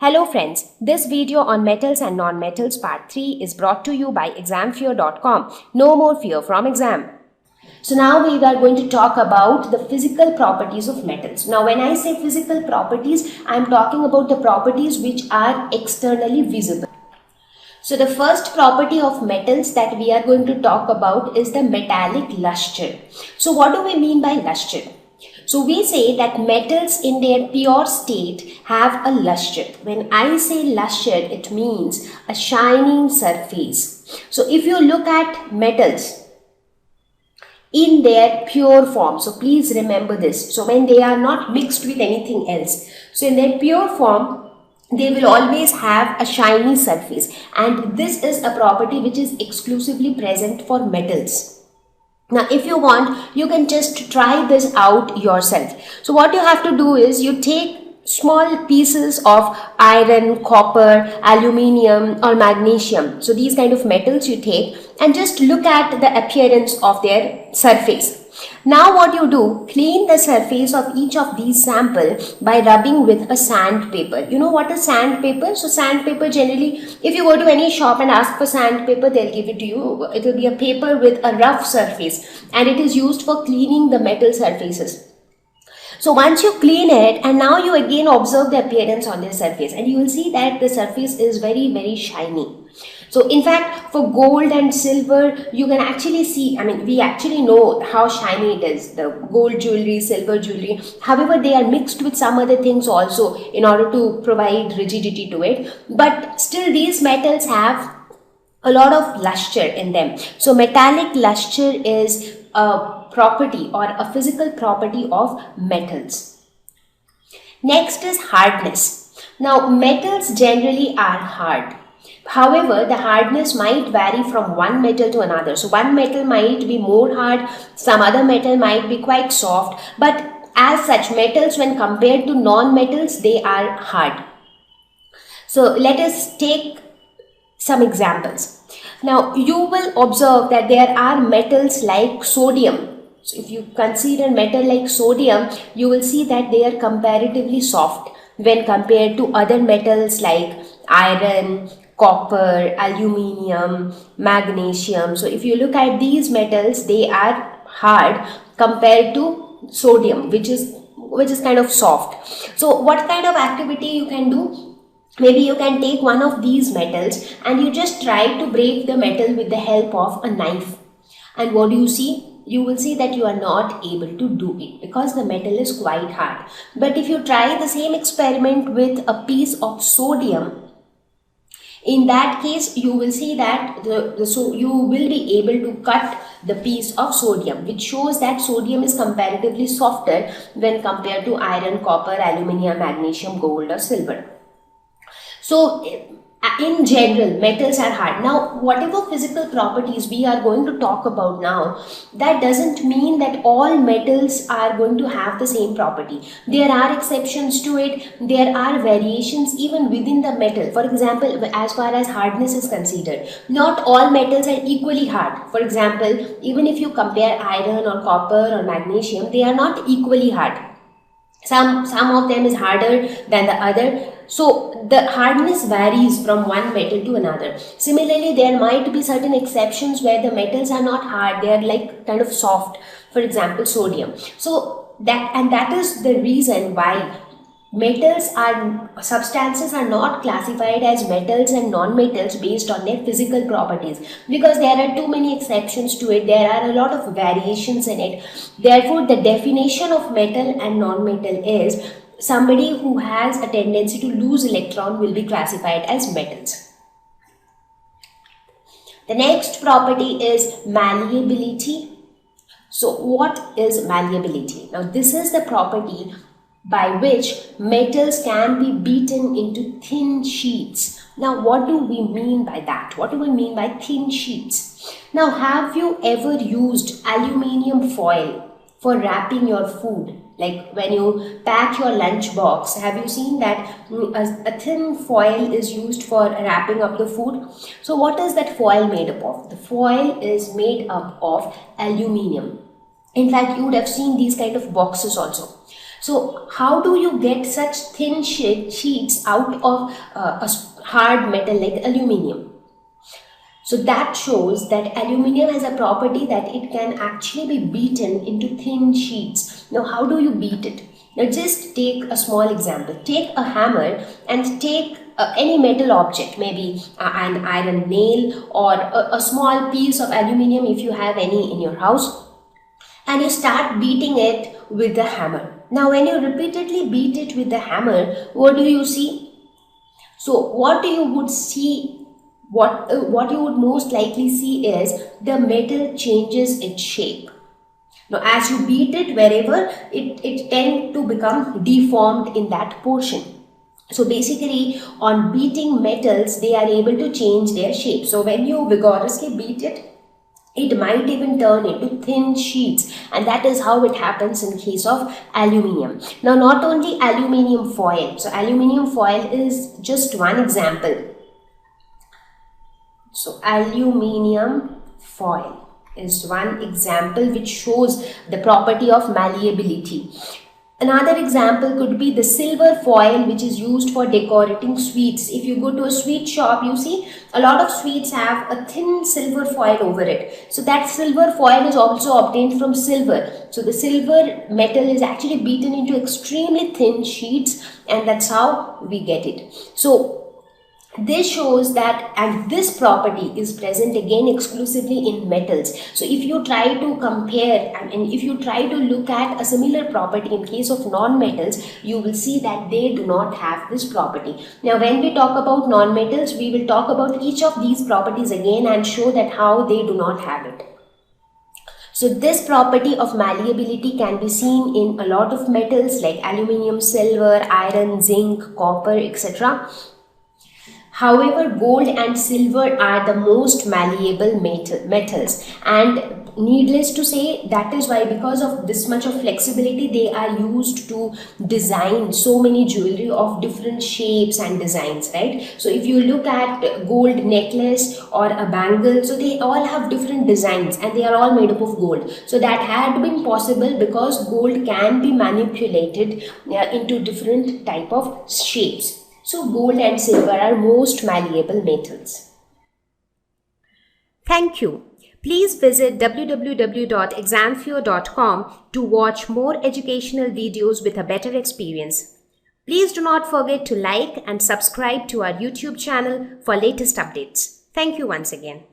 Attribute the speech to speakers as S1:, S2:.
S1: Hello friends, this video on metals and non-metals part 3 is brought to you by examfear.com. No more fear from exam. So now we are going to talk about the physical properties of metals. Now when I say physical properties, I am talking about the properties which are externally visible. So the first property of metals that we are going to talk about is the metallic luster. So what do we mean by luster? So we say that metals in their pure state have a luster. When I say luster, it means a shining surface. So if you look at metals in their pure form, so please remember this. So when they are not mixed with anything else, so in their pure form, they will always have a shiny surface, and this is a property which is exclusively present for metals. Now, if you want, you can just try this out yourself. So what you have to do is you take small pieces of iron, copper, aluminium or magnesium. So these kind of metals you take and just look at the appearance of their surface. Now what you do, clean the surface of each of these sample by rubbing with a sandpaper. You know what is sandpaper? So sandpaper generally, if you go to any shop and ask for sandpaper, they'll give it to you. It will be a paper with a rough surface and it is used for cleaning the metal surfaces. So once you clean it, and now you again observe the appearance on the surface, and you will see that the surface is very shiny. So in fact, for gold and silver, you can actually see, we actually know how shiny it is, the gold jewelry, silver jewelry. However, they are mixed with some other things also in order to provide rigidity to it. But still these metals have a lot of luster in them. So metallic luster is a property or a physical property of metals. Next is hardness. Now metals generally are hard. However, the hardness might vary from one metal to another. So one metal might be more hard, some other metal might be quite soft, but as such metals, when compared to non-metals, they are hard. So let us take some examples. Now you will observe that there are metals like sodium. So if you consider metal like sodium, you will see that they are comparatively soft when compared to other metals like iron, copper, aluminium, magnesium. So if you look at these metals, they are hard compared to sodium, which is kind of soft. So what kind of activity you can do? Maybe you can take one of these metals and you just try to break the metal with the help of a knife. And what do you see? You will see that you are not able to do it because the metal is quite hard. But if you try the same experiment with a piece of sodium, in that case you will see that so you will be able to cut the piece of sodium, which shows that sodium is comparatively softer when compared to iron, copper, aluminium, magnesium, gold or silver. So in general, metals are hard. Now, whatever physical properties we are going to talk about now, that doesn't mean that all metals are going to have the same property. There are exceptions to it. There are variations even within the metal. For example, as far as hardness is considered, not all metals are equally hard. For example, even if you compare iron or copper or magnesium, they are not equally hard. Some of them is harder than the other. So the hardness varies from one metal to another. Similarly, there might be certain exceptions where the metals are not hard, they are like kind of soft. For example, sodium. So that is the reason why substances are not classified as metals and non-metals based on their physical properties, because there are too many exceptions to it. There are a lot of variations in it. Therefore, the definition of metal and non-metal is somebody who has a tendency to lose electron will be classified as metals. The next property is malleability. So what is malleability? Now this is the property by which metals can be beaten into thin sheets. Now what do we mean by that? What do we mean by thin sheets? Now have you ever used aluminium foil for wrapping your food? Like when you pack your lunch box, have you seen that a thin foil is used for wrapping up the food? So what is that foil made up of? The foil is made up of aluminium. In fact, you would have seen these kind of boxes also. So how do you get such thin sheets out of hard metal like aluminium? So that shows that aluminium has a property that it can actually be beaten into thin sheets. Now how do you beat it? Now just take a small example. Take a hammer and take any metal object, maybe an iron nail or a small piece of aluminium if you have any in your house, and you start beating it with the hammer. Now when you repeatedly beat it with the hammer, what do you see? So what you would see, what you would most likely see is the metal changes its shape. Now as you beat it wherever, it tends to become deformed in that portion. So basically on beating metals, they are able to change their shape. So when you vigorously beat it, it might even turn into thin sheets, and that is how it happens in case of aluminium. Now not only aluminium foil, so aluminium foil is just one example. So aluminium foil is one example which shows the property of malleability. Another example could be the silver foil, which is used for decorating sweets. If you go to a sweet shop, you see a lot of sweets have a thin silver foil over it. So that silver foil is also obtained from silver. So the silver metal is actually beaten into extremely thin sheets, and that's how we get it. So this shows that, and this property is present again exclusively in metals. So if you try to compare and if you try to look at a similar property in case of non-metals, you will see that they do not have this property. Now when we talk about non-metals, we will talk about each of these properties again and show that how they do not have it. So this property of malleability can be seen in a lot of metals like aluminium, silver, iron, zinc, copper, etc. However, gold and silver are the most malleable metals, and needless to say, that is why, because of this much of flexibility, they are used to design so many jewelry of different shapes and designs, right? So if you look at gold necklace or a bangle, so they all have different designs and they are all made up of gold. So that had been possible because gold can be manipulated into different type of shapes. So gold and silver are most malleable metals. Thank you. Please visit www.examfear.com to watch more educational videos with a better experience. Please do not forget to like and subscribe to our YouTube channel for latest updates. Thank you once again.